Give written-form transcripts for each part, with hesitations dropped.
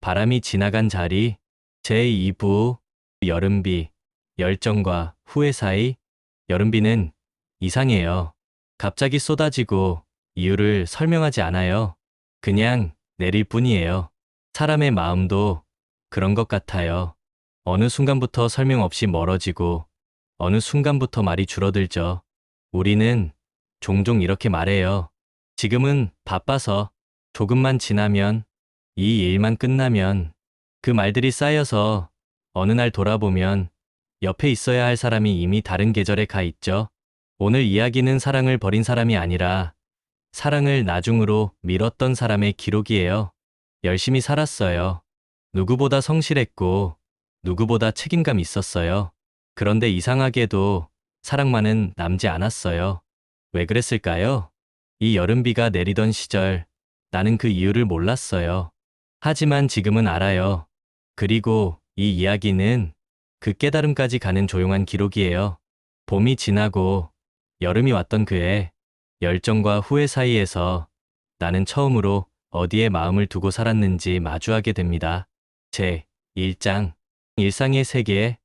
바람이 지나간 자리. 제2부. 여름비. 열정과 후회 사이. 여름비는 이상해요. 갑자기 쏟아지고 이유를 설명하지 않아요. 그냥 내릴 뿐이에요. 사람의 마음도 그런 것 같아요. 어느 순간부터 설명 없이 멀어지고 어느 순간부터 말이 줄어들죠. 우리는 종종 이렇게 말해요. 지금은 바빠서. 조금만 지나면, 이 일만 끝나면. 그 말들이 쌓여서 어느 날 돌아보면 옆에 있어야 할 사람이 이미 다른 계절에 가 있죠. 오늘 이야기는 사랑을 버린 사람이 아니라 사랑을 나중으로 미뤘던 사람의 기록이에요. 열심히 살았어요. 누구보다 성실했고 누구보다 책임감 있었어요. 그런데 이상하게도 사랑만은 남지 않았어요. 왜 그랬을까요? 이 여름비가 내리던 시절 나는 그 이유를 몰랐어요. 하지만 지금은 알아요. 그리고 이 이야기는 그 깨달음까지 가는 조용한 기록이에요. 봄이 지나고 여름이 왔던 그해, 열정과 후회 사이에서 나는 처음으로 어디에 마음을 두고 살았는지 마주하게 됩니다. 제 1장. 일상의 세계에.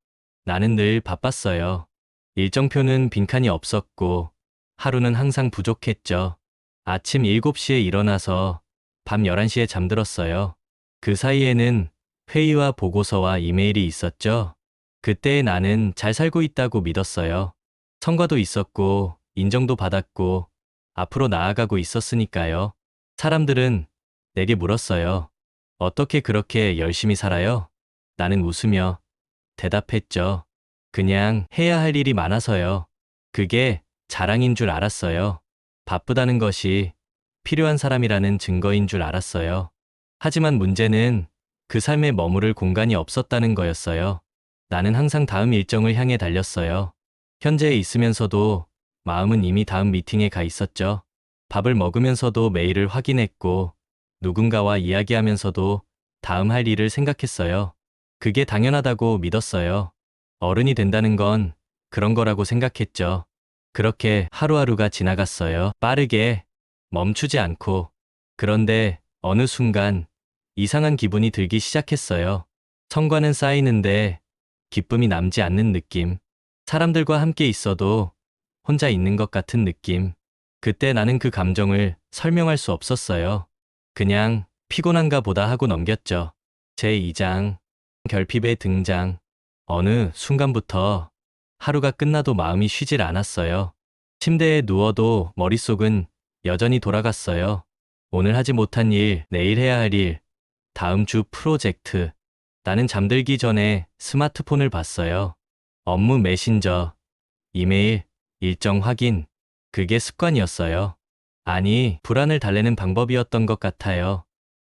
나는 늘 바빴어요. 일정표는 빈칸이 없었고 하루는 항상 부족했죠. 아침 7시에 일어나서 밤 11시에 잠들었어요. 그 사이에는 회의와 보고서와 이메일이 있었죠. 그때 나는 잘 살고 있다고 믿었어요. 성과도 있었고 인정도 받았고 앞으로 나아가고 있었으니까요. 사람들은 내게 물었어요. 어떻게 그렇게 열심히 살아요? 나는 웃으며 대답했죠. 그냥 해야 할 일이 많아서요. 그게 자랑인 줄 알았어요. 바쁘다는 것이 필요한 사람이라는 증거인 줄 알았어요. 하지만 문제는 그 삶에 머무를 공간이 없었다는 거였어요. 나는 항상 다음 일정을 향해 달렸어요. 현재에 있으면서도 마음은 이미 다음 미팅에 가 있었죠. 밥을 먹으면서도 메일을 확인했고 누군가와 이야기하면서도 다음 할 일을 생각했어요. 그게 당연하다고 믿었어요. 어른이 된다는 건 그런 거라고 생각했죠. 그렇게 하루하루가 지나갔어요. 빠르게, 멈추지 않고. 그런데 어느 순간 이상한 기분이 들기 시작했어요. 성과는 쌓이는데 기쁨이 남지 않는 느낌. 사람들과 함께 있어도 혼자 있는 것 같은 느낌. 그때 나는 그 감정을 설명할 수 없었어요. 그냥 피곤한가 보다 하고 넘겼죠. 제2장. 결핍의 등장. 어느 순간부터 하루가 끝나도 마음이 쉬질 않았어요. 침대에 누워도 머릿속은 여전히 돌아갔어요. 오늘 하지 못한 일, 내일 해야 할 일, 다음 주 프로젝트. 나는 잠들기 전에 스마트폰을 봤어요. 업무 메신저, 이메일, 일정 확인. 그게 습관이었어요. 아니, 불안을 달래는 방법이었던 것 같아요.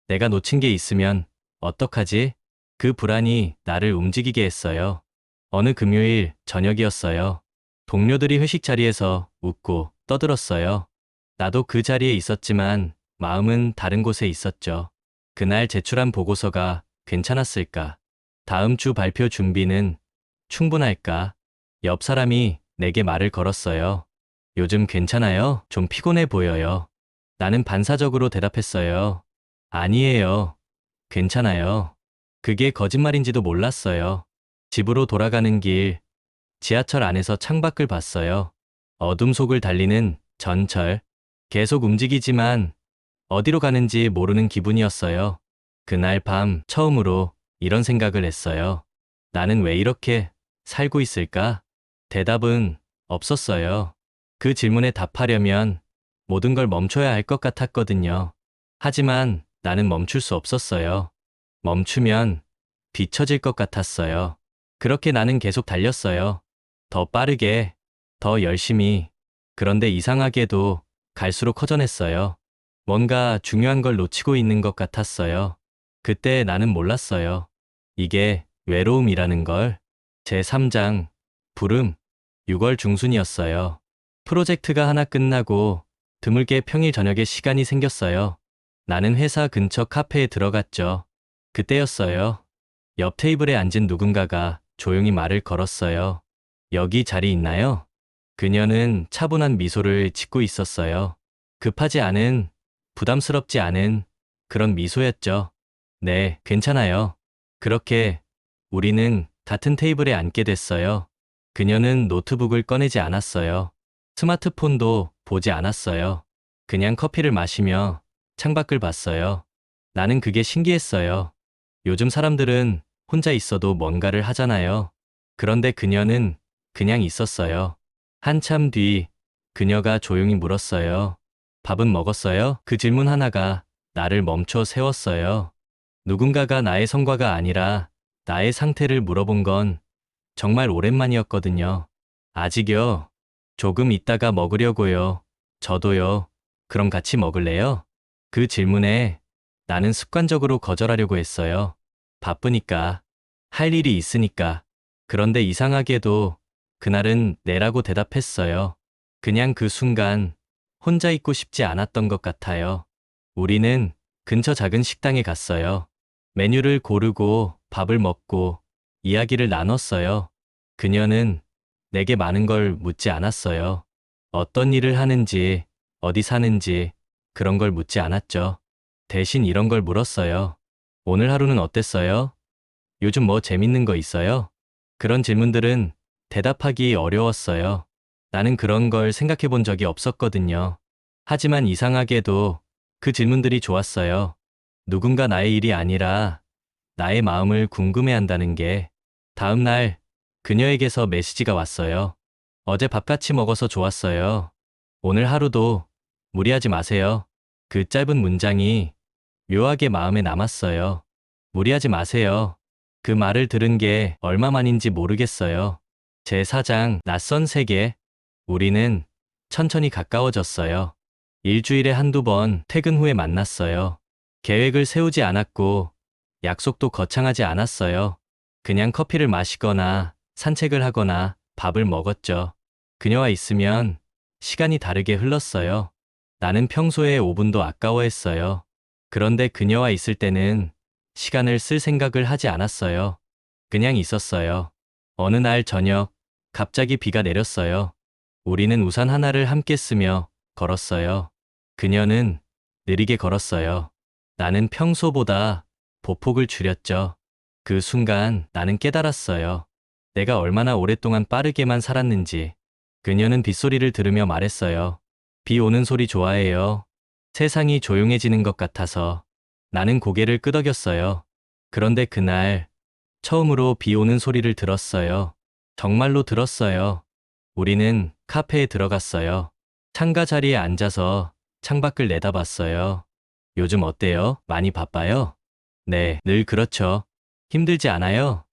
내가 놓친 게 있으면 어떡하지? 그 불안이 나를 움직이게 했어요. 어느 금요일 저녁이었어요. 동료들이 회식 자리에서 웃고 떠들었어요. 나도 그 자리에 있었지만 마음은 다른 곳에 있었죠. 그날 제출한 보고서가 괜찮았을까? 다음 주 발표 준비는 충분할까? 옆 사람이 내게 말을 걸었어요. 요즘 괜찮아요? 좀 피곤해 보여요. 나는 반사적으로 대답했어요. 아니에요. 괜찮아요. 그게 거짓말인지도 몰랐어요. 집으로 돌아가는 길, 지하철 안에서 창밖을 봤어요. 어둠 속을 달리는 전철. 계속 움직이지만 어디로 가는지 모르는 기분이었어요. 그날 밤 처음으로 이런 생각을 했어요. 나는 왜 이렇게 살고 있을까? 대답은 없었어요. 그 질문에 답하려면 모든 걸 멈춰야 할 것 같았거든요. 하지만 나는 멈출 수 없었어요. 멈추면 뒤처질 것 같았어요. 그렇게 나는 계속 달렸어요. 더 빠르게, 더 열심히. 그런데 이상하게도 갈수록 허전했어요. 뭔가 중요한 걸 놓치고 있는 것 같았어요. 그때 나는 몰랐어요. 이게 외로움이라는 걸. 제3장, 부름. 6월 중순이었어요. 프로젝트가 하나 끝나고 드물게 평일 저녁에 시간이 생겼어요. 나는 회사 근처 카페에 들어갔죠. 그때였어요. 옆 테이블에 앉은 누군가가 조용히 말을 걸었어요. 여기 자리 있나요? 그녀는 차분한 미소를 짓고 있었어요. 급하지 않은, 부담스럽지 않은 그런 미소였죠. 네, 괜찮아요. 그렇게 우리는 같은 테이블에 앉게 됐어요. 그녀는 노트북을 꺼내지 않았어요. 스마트폰도 보지 않았어요. 그냥 커피를 마시며 창밖을 봤어요. 나는 그게 신기했어요. 요즘 사람들은 혼자 있어도 뭔가를 하잖아요. 그런데 그녀는 그냥 있었어요. 한참 뒤 그녀가 조용히 물었어요. 밥은 먹었어요? 그 질문 하나가 나를 멈춰 세웠어요. 누군가가 나의 성과가 아니라 나의 상태를 물어본 건 정말 오랜만이었거든요. 아직요? 조금 있다가 먹으려고요. 저도요. 그럼 같이 먹을래요? 그 질문에 나는 습관적으로 거절하려고 했어요. 바쁘니까. 할 일이 있으니까. 그런데 이상하게도 그날은 네라고 대답했어요. 그냥 그 순간 혼자 있고 싶지 않았던 것 같아요. 우리는 근처 작은 식당에 갔어요. 메뉴를 고르고 밥을 먹고 이야기를 나눴어요. 그녀는 내게 많은 걸 묻지 않았어요. 어떤 일을 하는지, 어디 사는지, 그런 걸 묻지 않았죠. 대신 이런 걸 물었어요. 오늘 하루는 어땠어요? 요즘 뭐 재밌는 거 있어요? 그런 질문들은 대답하기 어려웠어요. 나는 그런 걸 생각해 본 적이 없었거든요. 하지만 이상하게도 그 질문들이 좋았어요. 누군가 나의 일이 아니라 나의 마음을 궁금해 한다는 게. 다음 날 그녀에게서 메시지가 왔어요. 어제 밥 같이 먹어서 좋았어요. 오늘 하루도 무리하지 마세요. 그 짧은 문장이 묘하게 마음에 남았어요. 무리하지 마세요. 그 말을 들은 게 얼마만인지 모르겠어요. 제 4장 낯선 세계. 우리는 천천히 가까워졌어요. 일주일에 한두 번 퇴근 후에 만났어요. 계획을 세우지 않았고 약속도 거창하지 않았어요. 그냥 커피를 마시거나 산책을 하거나 밥을 먹었죠. 그녀와 있으면 시간이 다르게 흘렀어요. 나는 평소에 5분도 아까워했어요. 그런데 그녀와 있을 때는 시간을 쓸 생각을 하지 않았어요. 그냥 있었어요. 어느 날 저녁, 갑자기 비가 내렸어요. 우리는 우산 하나를 함께 쓰며 걸었어요. 그녀는 느리게 걸었어요. 나는 평소보다 보폭을 줄였죠. 그 순간 나는 깨달았어요. 내가 얼마나 오랫동안 빠르게만 살았는지. 그녀는 빗소리를 들으며 말했어요. 비 오는 소리 좋아해요. 세상이 조용해지는 것 같아서. 나는 고개를 끄덕였어요. 그런데 그날 처음으로 비 오는 소리를 들었어요. 정말로 들었어요. 우리는 카페에 들어갔어요. 창가 자리에 앉아서 창밖을 내다봤어요. 요즘 어때요? 많이 바빠요? 네, 늘 그렇죠. 힘들지 않아요?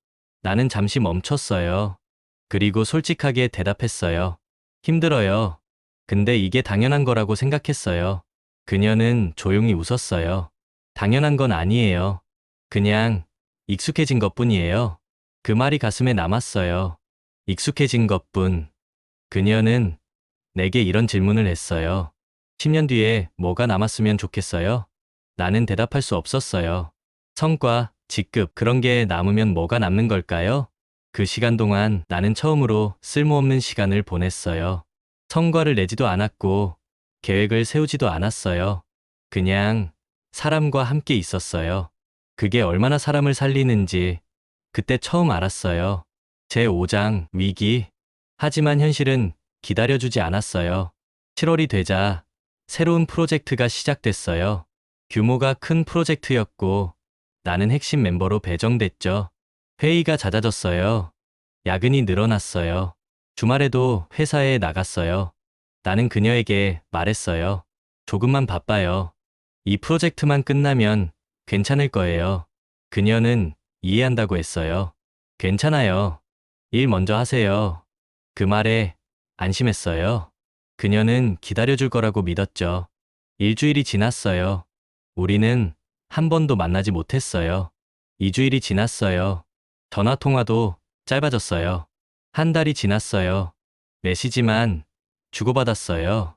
나는 잠시 멈췄어요. 그리고 솔직하게 대답했어요. 힘들어요. 근데 이게 당연한 거라고 생각했어요. 그녀는 조용히 웃었어요. 당연한 건 아니에요. 그냥 익숙해진 것뿐이에요. 그 말이 가슴에 남았어요. 익숙해진 것뿐. 그녀는 내게 이런 질문을 했어요. 10년 뒤에 뭐가 남았으면 좋겠어요? 나는 대답할 수 없었어요. 성과, 직급, 그런 게 남으면 뭐가 남는 걸까요? 그 시간 동안 나는 처음으로 쓸모없는 시간을 보냈어요. 성과를 내지도 않았고, 계획을 세우지도 않았어요. 그냥 사람과 함께 있었어요. 그게 얼마나 사람을 살리는지 그때 처음 알았어요. 제 5장 위기. 하지만 현실은 기다려주지 않았어요. 7월이 되자 새로운 프로젝트가 시작됐어요. 규모가 큰 프로젝트였고 나는 핵심 멤버로 배정됐죠. 회의가 잦아졌어요. 야근이 늘어났어요. 주말에도 회사에 나갔어요. 나는 그녀에게 말했어요. 조금만 바빠요. 이 프로젝트만 끝나면 괜찮을 거예요. 그녀는 이해한다고 했어요. 괜찮아요. 일 먼저 하세요. 그 말에 안심했어요. 그녀는 기다려줄 거라고 믿었죠. 일주일이 지났어요. 우리는 한 번도 만나지 못했어요. 2주일이 지났어요. 전화 통화도 짧아졌어요. 한 달이 지났어요. 메시지만 주고받았어요.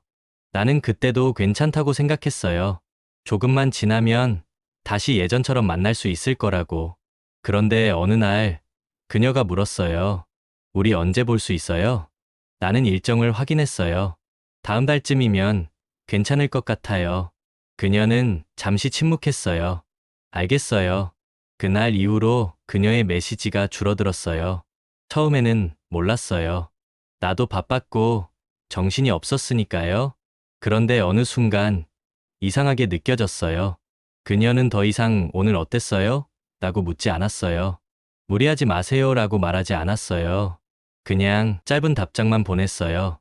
나는 그때도 괜찮다고 생각했어요. 조금만 지나면 다시 예전처럼 만날 수 있을 거라고. 그런데 어느 날 그녀가 물었어요. 우리 언제 볼 수 있어요? 나는 일정을 확인했어요. 다음 달쯤이면 괜찮을 것 같아요. 그녀는 잠시 침묵했어요. 알겠어요. 그날 이후로 그녀의 메시지가 줄어들었어요. 처음에는 몰랐어요. 나도 바빴고 정신이 없었으니까요. 그런데 어느 순간 이상하게 느껴졌어요. 그녀는 더 이상 오늘 어땠어요? 라고 묻지 않았어요. 무리하지 마세요 라고 말하지 않았어요. 그냥 짧은 답장만 보냈어요.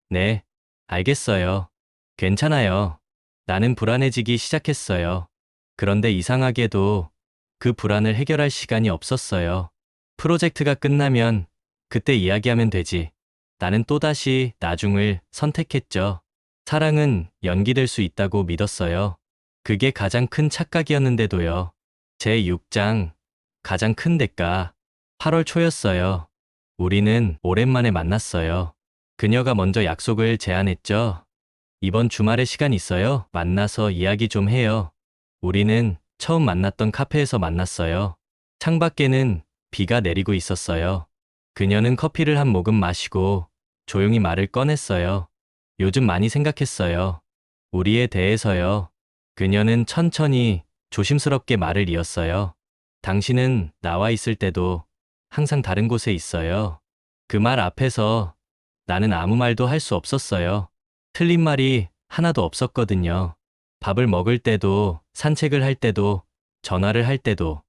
네, 알겠어요. 괜찮아요. 나는 불안해지기 시작했어요. 그런데 이상하게도 그 불안을 해결할 시간이 없었어요. 프로젝트가 끝나면 그때 이야기하면 되지. 나는 또다시 나중을 선택했죠. 사랑은 연기될 수 있다고 믿었어요. 그게 가장 큰 착각이었는데도요. 제 6장 가장 큰 대가 8월 초였어요. 우리는 오랜만에 만났어요. 그녀가 먼저 약속을 제안했죠. 이번 주말에 시간 있어요? 만나서 이야기 좀 해요. 우리는 처음 만났던 카페에서 만났어요. 창밖에는 비가 내리고 있었어요. 그녀는 커피를 한 모금 마시고 조용히 말을 꺼냈어요. 요즘 많이 생각했어요. 우리에 대해서요. 그녀는 천천히 조심스럽게 말을 이었어요. 당신은 나와 있을 때도 항상 다른 곳에 있어요. 그 말 앞에서 나는 아무 말도 할 수 없었어요. 틀린 말이 하나도 없었거든요. 밥을 먹을 때도, 산책을 할 때도, 전화를 할 때도,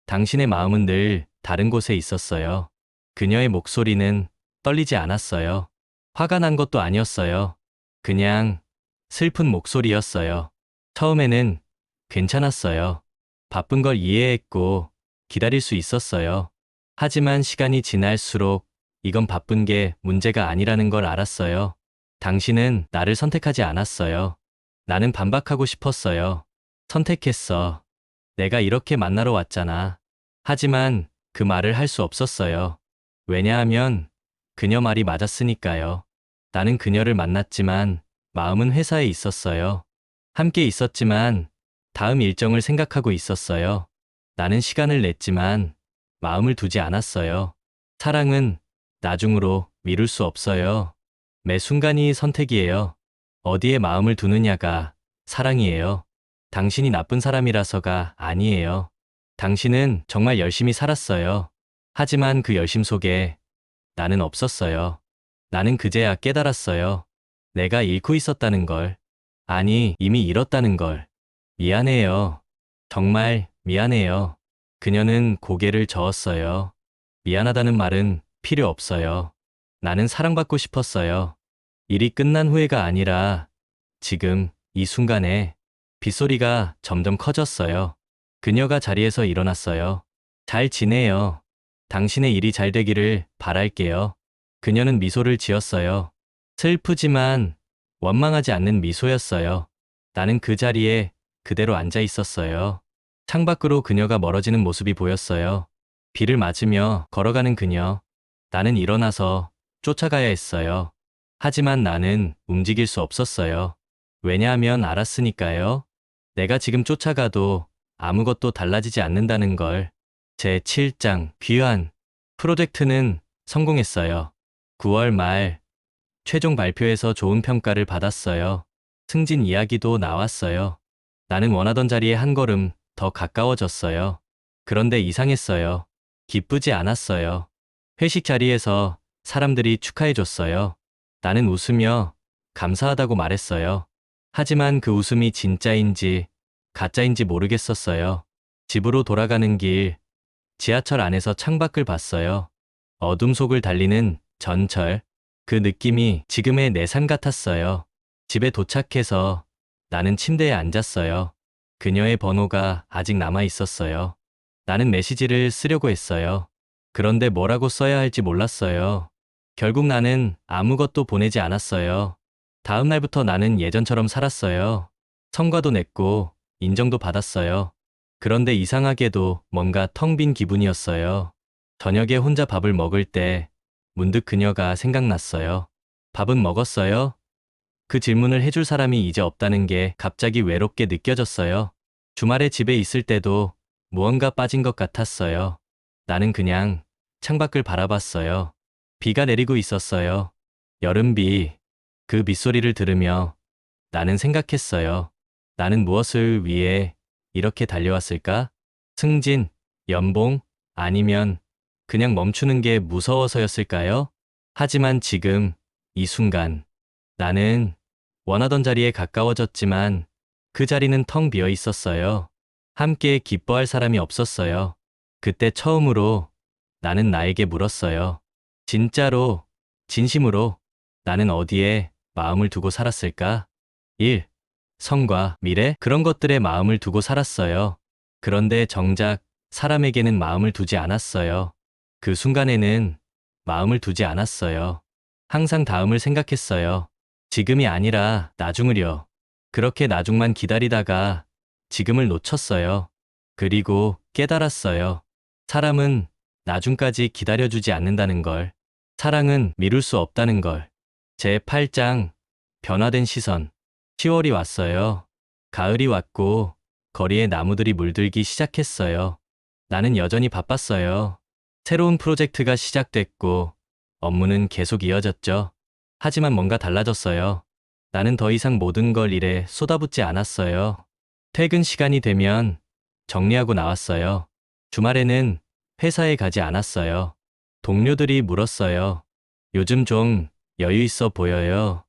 당신의 마음은 늘 다른 곳에 있었어요. 그녀의 목소리는 떨리지 않았어요. 화가 난 것도 아니었어요. 그냥 슬픈 목소리였어요. 처음에는 괜찮았어요. 바쁜 걸 이해했고 기다릴 수 있었어요. 하지만 시간이 지날수록 이건 바쁜 게 문제가 아니라는 걸 알았어요. 당신은 나를 선택하지 않았어요. 나는 반박하고 싶었어요. 선택했어. 내가 이렇게 만나러 왔잖아. 하지만 그 말을 할 수 없었어요. 왜냐하면 그녀 말이 맞았으니까요. 나는 그녀를 만났지만 마음은 회사에 있었어요. 함께 있었지만 다음 일정을 생각하고 있었어요. 나는 시간을 냈지만 마음을 두지 않았어요. 사랑은 나중으로 미룰 수 없어요. 매 순간이 선택이에요. 어디에 마음을 두느냐가 사랑이에요. 당신이 나쁜 사람이라서가 아니에요. 당신은 정말 열심히 살았어요. 하지만 그 열심 속에 나는 없었어요. 나는 그제야 깨달았어요. 내가 잃고 있었다는 걸. 아니, 이미 잃었다는 걸. 미안해요. 정말 미안해요. 그녀는 고개를 저었어요. 미안하다는 말은 필요 없어요. 나는 사랑받고 싶었어요. 일이 끝난 후회가 아니라 지금 이 순간에 빗소리가 점점 커졌어요. 그녀가 자리에서 일어났어요. 잘 지내요. 당신의 일이 잘 되기를 바랄게요. 그녀는 미소를 지었어요. 슬프지만 원망하지 않는 미소였어요. 나는 그 자리에 그대로 앉아 있었어요. 창밖으로 그녀가 멀어지는 모습이 보였어요. 비를 맞으며 걸어가는 그녀. 나는 일어나서 쫓아가야 했어요. 하지만 나는 움직일 수 없었어요. 왜냐하면 알았으니까요. 내가 지금 쫓아가도 아무것도 달라지지 않는다는 걸. 제 7장 귀환 프로젝트는 성공했어요. 9월 말 최종 발표에서 좋은 평가를 받았어요. 승진 이야기도 나왔어요. 나는 원하던 자리에 한 걸음 더 가까워졌어요. 그런데 이상했어요. 기쁘지 않았어요. 회식 자리에서 사람들이 축하해줬어요. 나는 웃으며 감사하다고 말했어요. 하지만 그 웃음이 진짜인지 가짜인지 모르겠었어요. 집으로 돌아가는 길, 지하철 안에서 창밖을 봤어요. 어둠 속을 달리는 전철. 그 느낌이 지금의 내 삶 같았어요. 집에 도착해서 나는 침대에 앉았어요. 그녀의 번호가 아직 남아 있었어요. 나는 메시지를 쓰려고 했어요. 그런데 뭐라고 써야 할지 몰랐어요. 결국 나는 아무것도 보내지 않았어요. 다음 날부터 나는 예전처럼 살았어요. 성과도 냈고 인정도 받았어요. 그런데 이상하게도 뭔가 텅 빈 기분이었어요. 저녁에 혼자 밥을 먹을 때 문득 그녀가 생각났어요. 밥은 먹었어요? 그 질문을 해줄 사람이 이제 없다는 게 갑자기 외롭게 느껴졌어요. 주말에 집에 있을 때도 무언가 빠진 것 같았어요. 나는 그냥 창밖을 바라봤어요. 비가 내리고 있었어요. 여름비. 그 빗소리를 들으며 나는 생각했어요. 나는 무엇을 위해 이렇게 달려왔을까? 승진, 연봉, 아니면 그냥 멈추는 게 무서워서였을까요? 하지만 지금, 이 순간, 나는 원하던 자리에 가까워졌지만 그 자리는 텅 비어 있었어요. 함께 기뻐할 사람이 없었어요. 그때 처음으로 나는 나에게 물었어요. 진짜로, 진심으로 나는 어디에 마음을 두고 살았을까? 일, 성과, 미래, 그런 것들에 마음을 두고 살았어요. 그런데 정작 사람에게는 마음을 두지 않았어요. 그 순간에는 마음을 두지 않았어요. 항상 다음을 생각했어요. 지금이 아니라 나중을요. 그렇게 나중만 기다리다가 지금을 놓쳤어요. 그리고 깨달았어요. 사람은 나중까지 기다려주지 않는다는 걸. 사랑은 미룰 수 없다는 걸. 제 8장, 변화된 시선. 10월이 왔어요. 가을이 왔고 거리에 나무들이 물들기 시작했어요. 나는 여전히 바빴어요. 새로운 프로젝트가 시작됐고 업무는 계속 이어졌죠. 하지만 뭔가 달라졌어요. 나는 더 이상 모든 걸 일에 쏟아붓지 않았어요. 퇴근 시간이 되면 정리하고 나왔어요. 주말에는 회사에 가지 않았어요. 동료들이 물었어요. 요즘 좀 여유 있어 보여요.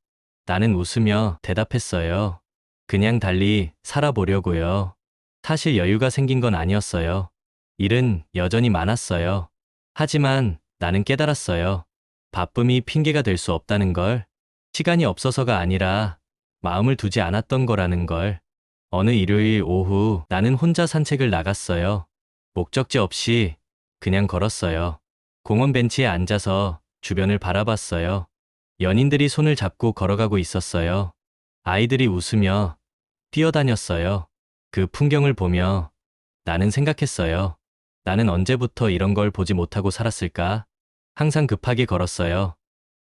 나는 웃으며 대답했어요. 그냥 달리 살아보려고요. 사실 여유가 생긴 건 아니었어요. 일은 여전히 많았어요. 하지만 나는 깨달았어요. 바쁨이 핑계가 될 수 없다는 걸. 시간이 없어서가 아니라 마음을 두지 않았던 거라는 걸. 어느 일요일 오후 나는 혼자 산책을 나갔어요. 목적지 없이 그냥 걸었어요. 공원 벤치에 앉아서 주변을 바라봤어요. 연인들이 손을 잡고 걸어가고 있었어요. 아이들이 웃으며 뛰어다녔어요. 그 풍경을 보며 나는 생각했어요. 나는 언제부터 이런 걸 보지 못하고 살았을까? 항상 급하게 걸었어요.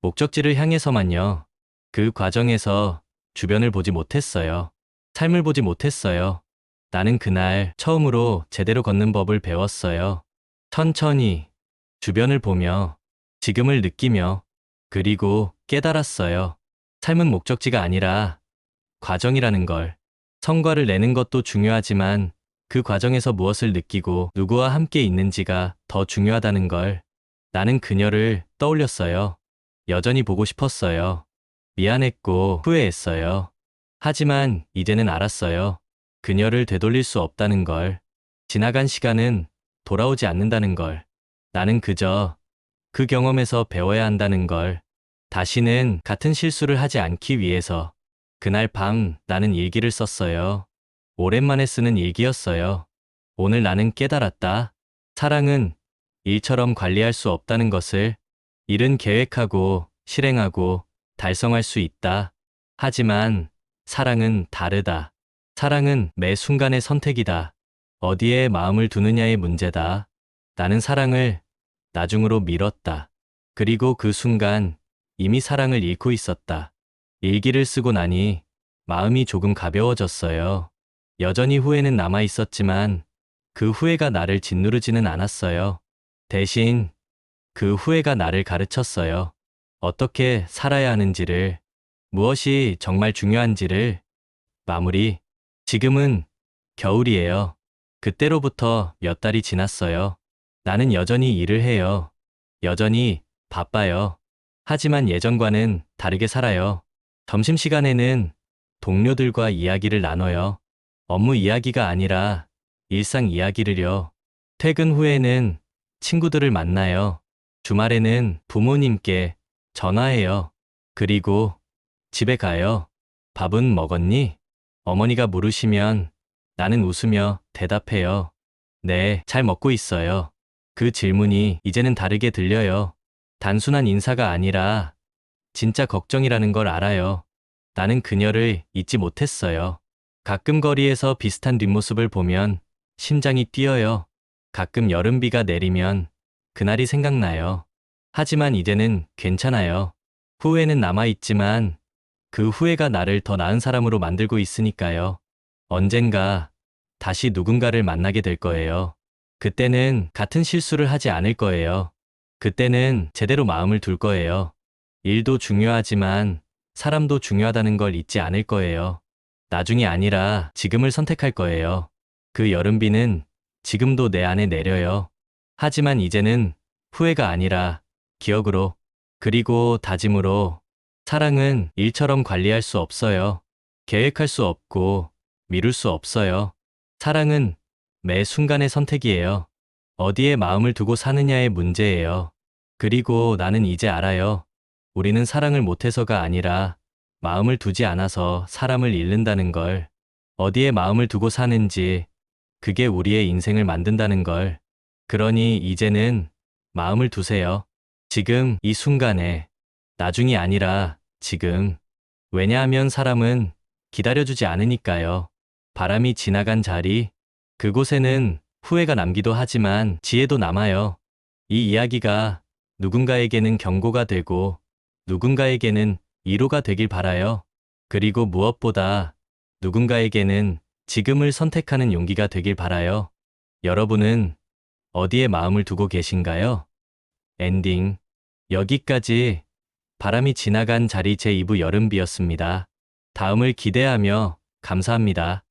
목적지를 향해서만요. 그 과정에서 주변을 보지 못했어요. 삶을 보지 못했어요. 나는 그날 처음으로 제대로 걷는 법을 배웠어요. 천천히, 주변을 보며, 지금을 느끼며, 그리고 깨달았어요. 삶은 목적지가 아니라 과정이라는 걸. 성과를 내는 것도 중요하지만 그 과정에서 무엇을 느끼고 누구와 함께 있는지가 더 중요하다는 걸. 나는 그녀를 떠올렸어요. 여전히 보고 싶었어요. 미안했고 후회했어요. 하지만 이제는 알았어요. 그녀를 되돌릴 수 없다는 걸. 지나간 시간은 돌아오지 않는다는 걸. 나는 그저 그 경험에서 배워야 한다는 걸. 다시는 같은 실수를 하지 않기 위해서. 그날 밤 나는 일기를 썼어요. 오랜만에 쓰는 일기였어요. 오늘 나는 깨달았다. 사랑은 일처럼 관리할 수 없다는 것을. 일은 계획하고 실행하고 달성할 수 있다. 하지만 사랑은 다르다. 사랑은 매 순간의 선택이다. 어디에 마음을 두느냐의 문제다. 나는 사랑을 나중으로 미뤘다. 그리고 그 순간 이미 사랑을 잃고 있었다. 일기를 쓰고 나니 마음이 조금 가벼워졌어요. 여전히 후회는 남아 있었지만 그 후회가 나를 짓누르지는 않았어요. 대신 그 후회가 나를 가르쳤어요. 어떻게 살아야 하는지를, 무엇이 정말 중요한지를. 마무리. 지금은 겨울이에요. 그때로부터 몇 달이 지났어요. 나는 여전히 일을 해요. 여전히 바빠요. 하지만 예전과는 다르게 살아요. 점심시간에는 동료들과 이야기를 나눠요. 업무 이야기가 아니라 일상 이야기를요. 퇴근 후에는 친구들을 만나요. 주말에는 부모님께 전화해요. 그리고 집에 가요. 밥은 먹었니? 어머니가 물으시면 나는 웃으며 대답해요. 네, 잘 먹고 있어요. 그 질문이 이제는 다르게 들려요. 단순한 인사가 아니라 진짜 걱정이라는 걸 알아요. 나는 그녀를 잊지 못했어요. 가끔 거리에서 비슷한 뒷모습을 보면 심장이 뛰어요. 가끔 여름비가 내리면 그날이 생각나요. 하지만 이제는 괜찮아요. 후회는 남아있지만 그 후회가 나를 더 나은 사람으로 만들고 있으니까요. 언젠가 다시 누군가를 만나게 될 거예요. 그때는 같은 실수를 하지 않을 거예요. 그때는 제대로 마음을 둘 거예요. 일도 중요하지만 사람도 중요하다는 걸 잊지 않을 거예요. 나중이 아니라 지금을 선택할 거예요. 그 여름비는 지금도 내 안에 내려요. 하지만 이제는 후회가 아니라 기억으로, 그리고 다짐으로. 사랑은 일처럼 관리할 수 없어요. 계획할 수 없고 미룰 수 없어요. 사랑은 매 순간의 선택이에요. 어디에 마음을 두고 사느냐의 문제예요. 그리고 나는 이제 알아요. 우리는 사랑을 못해서가 아니라 마음을 두지 않아서 사람을 잃는다는 걸. 어디에 마음을 두고 사는지, 그게 우리의 인생을 만든다는 걸. 그러니 이제는 마음을 두세요. 지금 이 순간에, 나중이 아니라 지금. 왜냐하면 사람은 기다려주지 않으니까요. 바람이 지나간 자리, 그곳에는 후회가 남기도 하지만 지혜도 남아요. 이 이야기가 누군가에게는 경고가 되고 누군가에게는 위로가 되길 바라요. 그리고 무엇보다 누군가에게는 지금을 선택하는 용기가 되길 바라요. 여러분은 어디에 마음을 두고 계신가요? 엔딩. 여기까지 바람이 지나간 자리 제2부 여름비였습니다. 다음을 기대하며 감사합니다.